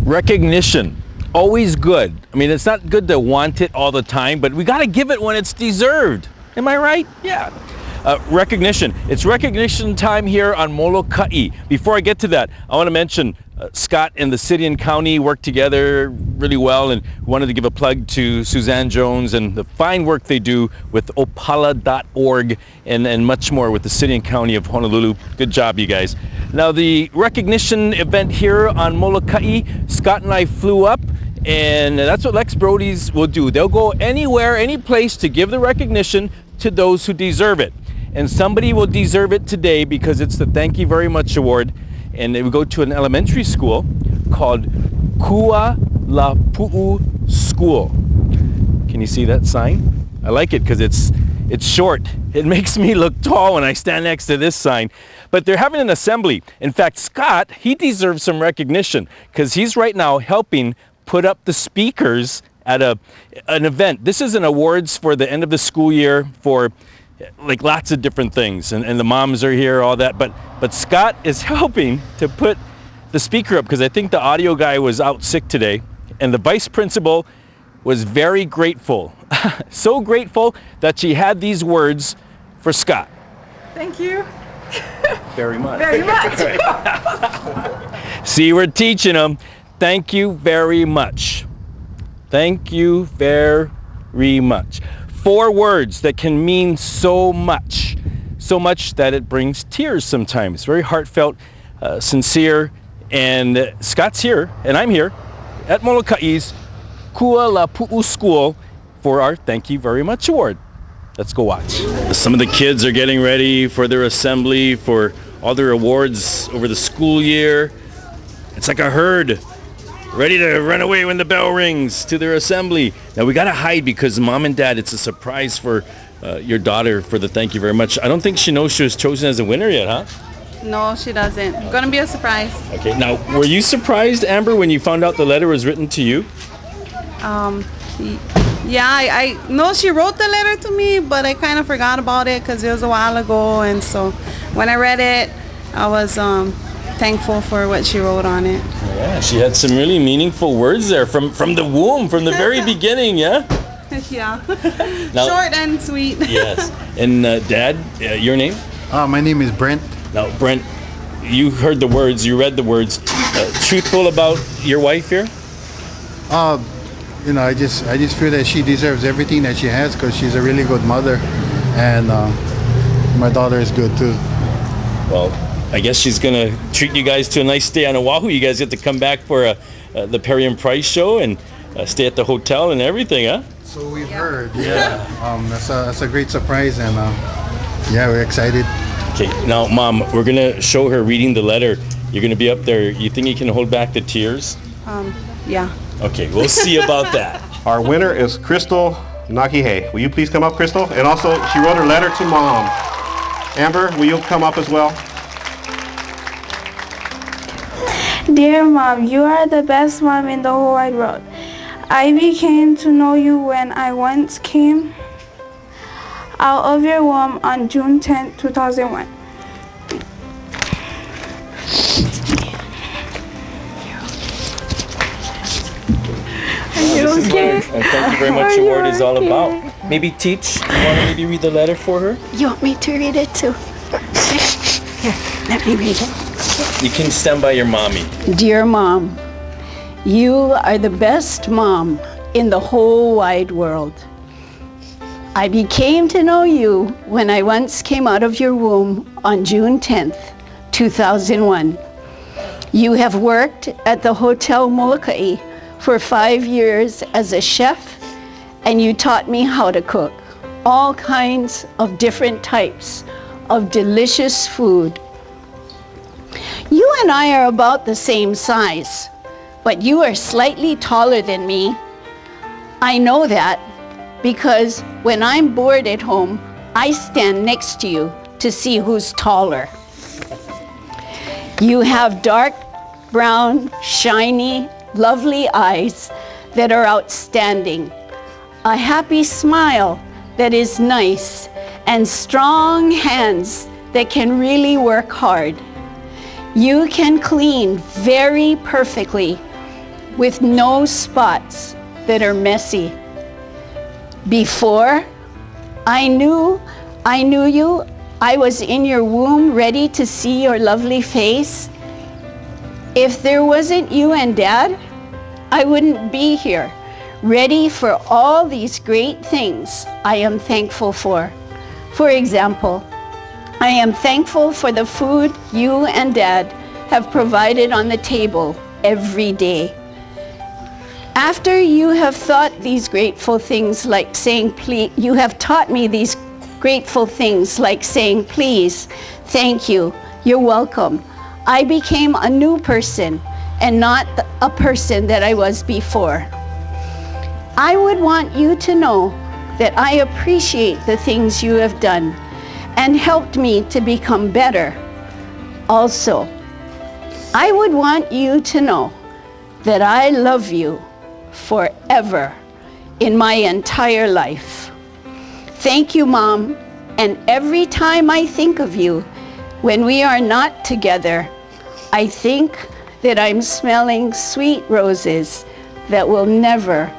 Recognition, always good. I mean, it's not good to want it all the time, but we got to give it when it's deserved. Am I right? Yeah. Recognition. It's recognition time here on Moloka'i. Before I get to that, I want to mention Scott and the city and county work together really well, and wanted to give a plug to Suzanne Jones and the fine work they do with opala.org and much more with the city and county of Honolulu. Good job, you guys. Now, the recognition event here on Moloka'i, Scott and I flew up, and that's what Lex Brodies will do. They'll go anywhere, any place to give the recognition to those who deserve it. And somebody will deserve it today because it's the Thank You Very Much Award. And they will go to an elementary school called Kualapuu School. Can you see that sign? I like it because it's short. It makes me look tall when I stand next to this sign. But they're having an assembly. In fact, Scott, he deserves some recognition because he's right now helping put up the speakers at an event. This is an awards for the end of the school year for like lots of different things, and the moms are here, all that, but Scott is helping to put the speaker up because I think the audio guy was out sick today, and the vice principal was very grateful. So grateful that she had these words for Scott. Thank you. Very much. Very much. See, we're teaching them. Thank you very much. Thank you very much. 4 words that can mean so much that it brings tears sometimes. Very heartfelt, sincere, and Scott's here, and I'm here at Moloka'i's Kualapu'u School for our Thank You Very Much Award. Let's go watch. Some of the kids are getting ready for their assembly, for all their awards over the school year. It's like a herd, ready to run away when the bell rings to their assembly. Now we gotta hide because Mom and Dad, it's a surprise for your daughter for the Thank You Very Much. I don't think she knows she was chosen as a winner yet, huh? No, she doesn't. Gonna be a surprise. Okay, now were you surprised, Amber, when you found out the letter was written to you? Yeah, I know she wrote the letter to me, but I kind of forgot about it because it was a while ago, and so when I read it, I was thankful for what she wrote on it. Yeah, she had some really meaningful words there from the womb, from the very beginning, yeah? Yeah. Now, short and sweet. Yes. And Dad, your name? My name is Brent. Now, Brent, you heard the words, you read the words. Truthful about your wife here? You know, I just feel that she deserves everything that she has because she's a really good mother, and my daughter is good too. Well, I guess she's gonna treat you guys to a nice stay on Oahu. You guys get to come back for the Perry and Price show and stay at the hotel and everything, huh? So we've heard, yeah. That's a great surprise, and yeah, we're excited. Okay, now, Mom, we're gonna show her reading the letter. You're gonna be up there. You think you can hold back the tears? Yeah. Okay, we'll see about that. Our winner is Crystal Nakihei. Will you please come up, Crystal? And also, she wrote her letter to Mom. Amber, will you come up as well? Dear Mom, you are the best mom in the whole wide world. I became to know you when I once came out of your womb on June 10, 2001. This is what our Thank You Very Much Award is all about. Maybe teach, you want to maybe read the letter for her? You want me to read it too? Here, let me read it. You can stand by your mommy. Dear Mom, you are the best mom in the whole wide world. I became to know you when I once came out of your womb on June 10th, 2001. You have worked at the Hotel Molokai for 5 years as a chef, and you taught me how to cook all kinds of different types of delicious food. You and I are about the same size, but you are slightly taller than me. I know that because when I'm bored at home, I stand next to you to see who's taller. You have dark brown, shiny, lovely eyes that are outstanding, a happy smile that is nice, and strong hands that can really work hard. You can clean very perfectly with no spots that are messy. Before I knew you, I was in your womb ready to see your lovely face. If there wasn't you and Dad, I wouldn't be here, ready for all these great things I am thankful for. For example, I am thankful for the food you and Dad have provided on the table every day. After you have thought these grateful things like saying please, you have taught me these grateful things like saying please, thank you, you're welcome. I became a new person and not a person that I was before. I would want you to know that I appreciate the things you have done and helped me to become better. Also, I would want you to know that I love you forever in my entire life. Thank you, Mom, and every time I think of you, when we are not together, I think that I'm smelling sweet roses that will never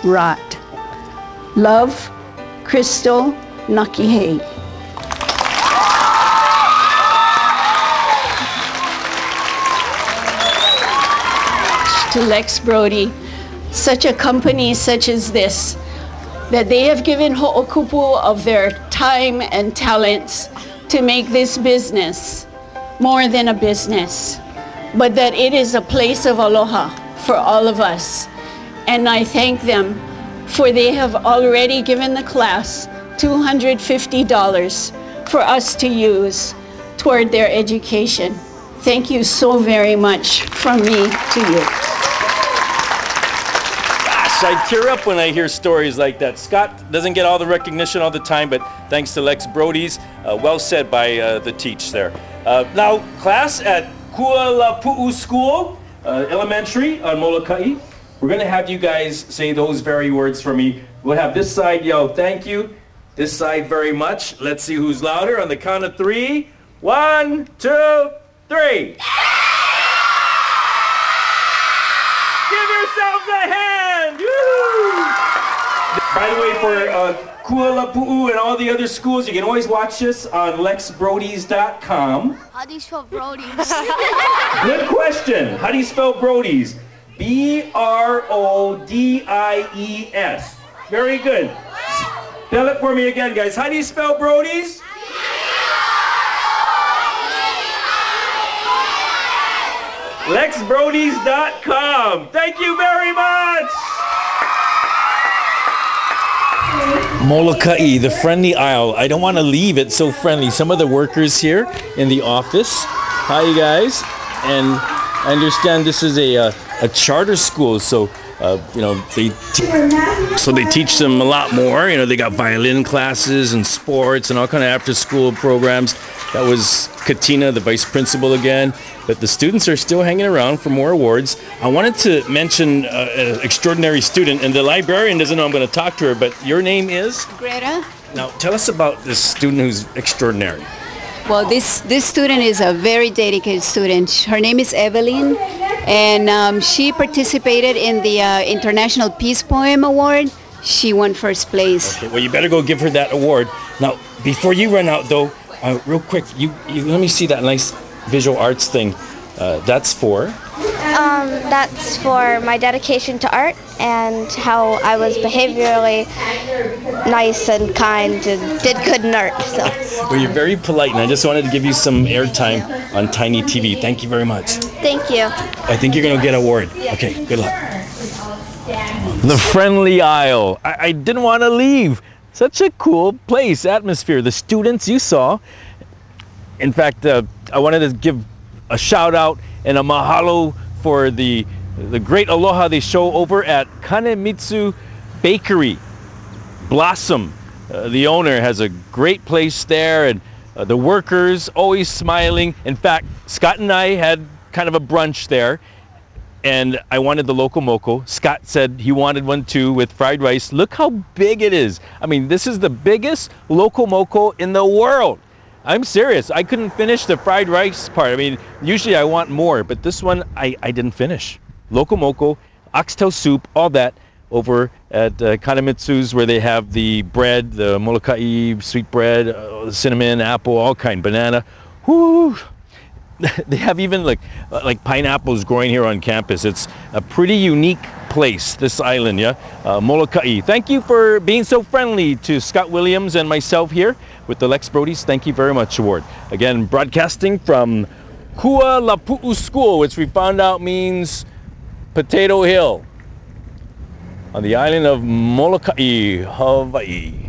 rot. Love, Crystal Nakihei. To Lex Brodies, such a company such as this, that they have given ho'okupu of their time and talents to make this business more than a business, but that it is a place of aloha for all of us. And I thank them for they have already given the class $250 for us to use toward their education. Thank you so very much from me to you. I tear up when I hear stories like that. Scott doesn't get all the recognition all the time, but thanks to Lex Brodies, well said by the teach there. Now, class at Kualapu'u School, elementary on Molokai, we're going to have you guys say those very words for me. We'll have this side yell, thank you. This side, very much. Let's see who's louder on the count of 3. 1, 2, 3. Give yourselves a hand! Woo! By the way, for Kualapu'u and all the other schools, you can always watch this on lexbrodies.com. How do you spell Brodies? Good question. How do you spell Brodies? B-R-O-D-I-E-S. Very good. Spell it for me again, guys. How do you spell Brodies? lexbrodies.com. Thank you very much. Moloka'i, the friendly aisle. I don't want to leave it so friendly. Some of the workers here in the office. Hi, you guys. And I understand this is a charter school, so you know they teach them a lot more. You know, they got violin classes and sports and all kind of after-school programs. That was Katina, the vice principal again. But the students are still hanging around for more awards. I wanted to mention an extraordinary student, and the librarian doesn't know I'm going to talk to her, but your name is? Greta. Now, tell us about this student who's extraordinary. Well, this student is a very dedicated student. Her name is Evelyn, and she participated in the International Peace Poem Award. She won first place. Okay, well, you better go give her that award. Now, before you run out, though, real quick, you let me see that nice visual arts thing. That's for? That's for my dedication to art and how I was behaviorally nice and kind and did good in art. So. Well, you're very polite, and I just wanted to give you some airtime on Tiny TV. Thank you very much. Thank you. I think you're going to get an award. Okay, good luck. The friendly aisle. I didn't want to leave. Such a cool place, atmosphere. The students you saw. In fact, I wanted to give a shout out and a mahalo for the great aloha they show over at Kanemitsu Bakery. Blossom, the owner, has a great place there, and the workers always smiling. In fact, Scott and I had kind of a brunch there, and I wanted the loco moco. Scott said he wanted one too with fried rice. Look how big it is. I mean, this is the biggest loco moco in the world. I'm serious. I couldn't finish the fried rice part. I mean, usually I want more, but this one I didn't finish. Loco moco, oxtail soup, all that over at Kanamitsu's, where they have the bread, the Molokai sweet bread, cinnamon, apple, all kind, banana. Whoo! They have even like pineapples growing here on campus. It's a pretty unique place, this island, yeah? Molokai. Thank you for being so friendly to Scott Williams and myself here with the Lex Brodies. Thank you very much, Award. Again, broadcasting from Kualapu'u School, which we found out means Potato Hill, on the island of Molokai, Hawaii.